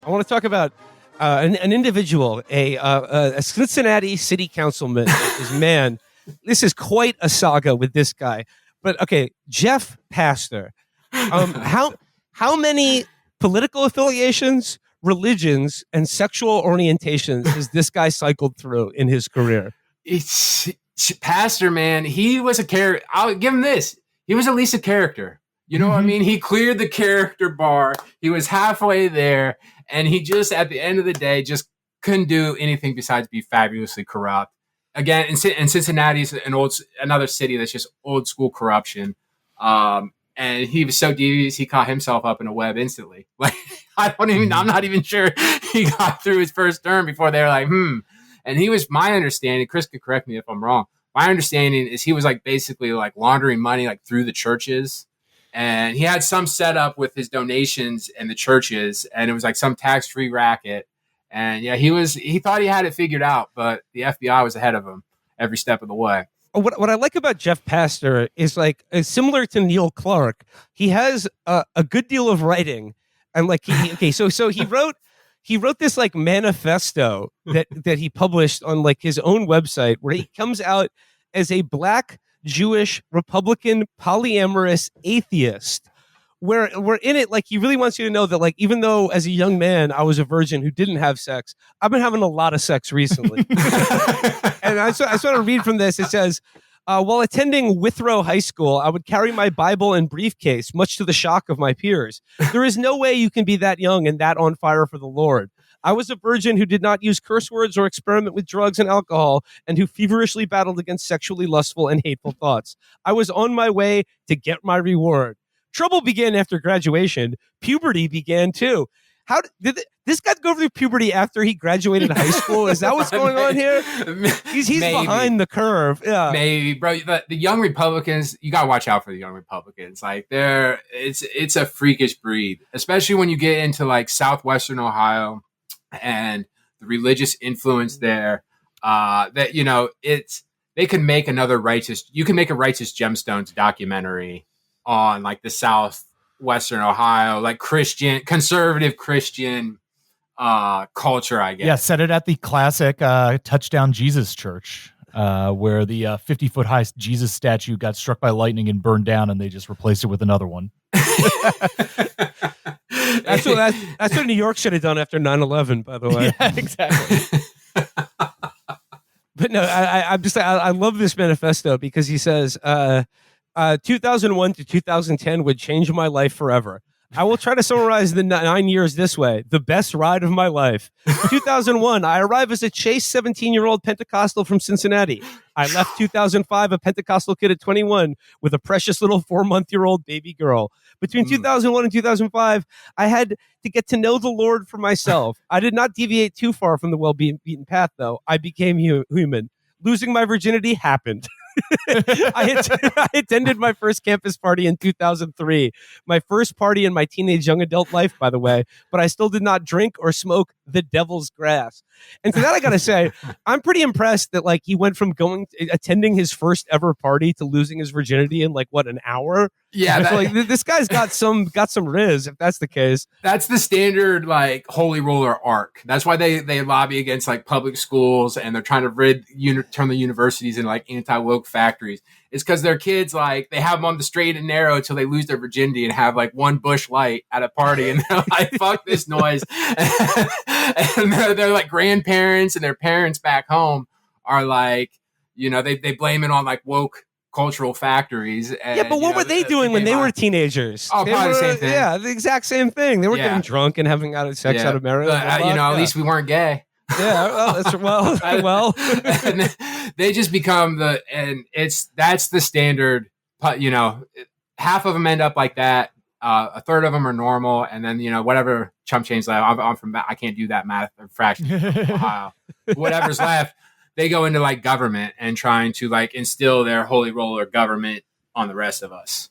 I want to talk about an individual, a Cincinnati city councilman. Man, this is quite a saga with this guy. But okay, Jeff Pastor. How many political affiliations, religions, and sexual orientations has this guy cycled through in his career? It's Pastor, man. He was a character. I'll give him this. He was at least a character. You know what I mean? He cleared the character bar. He was halfway there. And he just, at the end of the day, just couldn't do anything besides be fabulously corrupt. Again, and Cincinnati's another city that's just old school corruption. And he was so devious, he caught himself up in a web instantly. Like, I'm not even sure he got through his first term before they were like, And he was, my understanding, Chris could correct me if I'm wrong. My understanding is he was like basically like laundering money like through the churches. And he had some setup with his donations and the churches, and it was like some tax-free racket. And yeah, he thought he had it figured out, but the FBI was ahead of him every step of the way. What I like about Jeff Pastor is like similar to Neil Clark. He has a good deal of writing, and like so he wrote this like manifesto that he published on like his own website, where he comes out as a Black Jewish Republican polyamorous atheist, where in it, like, he really wants you to know that, like, even though as a young man I was a virgin who didn't have sex, I've been having a lot of sex recently. And I sort of read from this. It says, while attending Withrow High School, I would carry my Bible and briefcase, much to the shock of my peers. There is no way you can be that young and that on fire for the Lord. I was a virgin who did not use curse words or experiment with drugs and alcohol, and who feverishly battled against sexually lustful and hateful thoughts. I was on my way to get my reward. Trouble began after graduation. Puberty began too. How did this guy go through puberty after he graduated high school? Is that what's going on here? He's behind the curve. Yeah, maybe, bro. The young Republicans, you gotta watch out for the young Republicans. Like, it's a freakish breed, especially when you get into like southwestern Ohio and the religious influence there. That, you know, they could make you can make a Righteous Gemstones documentary on like the southwestern Ohio, like conservative Christian culture, I guess. Yeah, set it at the classic Touchdown Jesus Church, where the 50-foot high Jesus statue got struck by lightning and burned down, and they just replaced it with another one. That's what New York should have done after 9/11, by the way. Yeah, exactly. But no, I love this manifesto because he says 2001 to 2010 would change my life forever. I will try to summarize the 9 years this way: the best ride of my life. 2001, I arrive as a chaste 17-year-old Pentecostal from Cincinnati. I left 2005 a Pentecostal kid at 21 with a precious little 4-month-old baby girl. Between 2001 and 2005, I had to get to know the Lord for myself. I did not deviate too far from the well-beaten path, though. I became human. Losing my virginity happened. I attended my first campus party in 2003, my first party in my teenage young adult life, by the way, but I still did not drink or smoke the devil's grass. And to that, I got to say, I'm pretty impressed that, like, he went from attending his first ever party to losing his virginity in, like, what, an hour? Yeah. Like, this guy's got some riz, if that's the case. That's the standard, like, holy roller arc. That's why they lobby against, like, public schools, and they're trying to turn the universities into, like, anti-woke factories. It's because their kids, like, they have them on the straight and narrow until they lose their virginity and have, like, one bush light at a party, and they're like, fuck this noise. And they're like, grandparents and their parents back home are like, you know, they blame it on, like, woke cultural factories. And, yeah, but what were they doing when they were teenagers? Oh, probably the same thing. Yeah, the exact same thing. They were getting drunk and having sex out of marriage. But, at least we weren't gay. Yeah, well. And they just become that's the standard. You know, half of them end up like that. A third of them are normal, and then, you know, whatever chump change left. I'm from, I can't do that math or fraction from Ohio. Whatever's left, they go into, like, government and trying to, like, instill their holy roller government on the rest of us.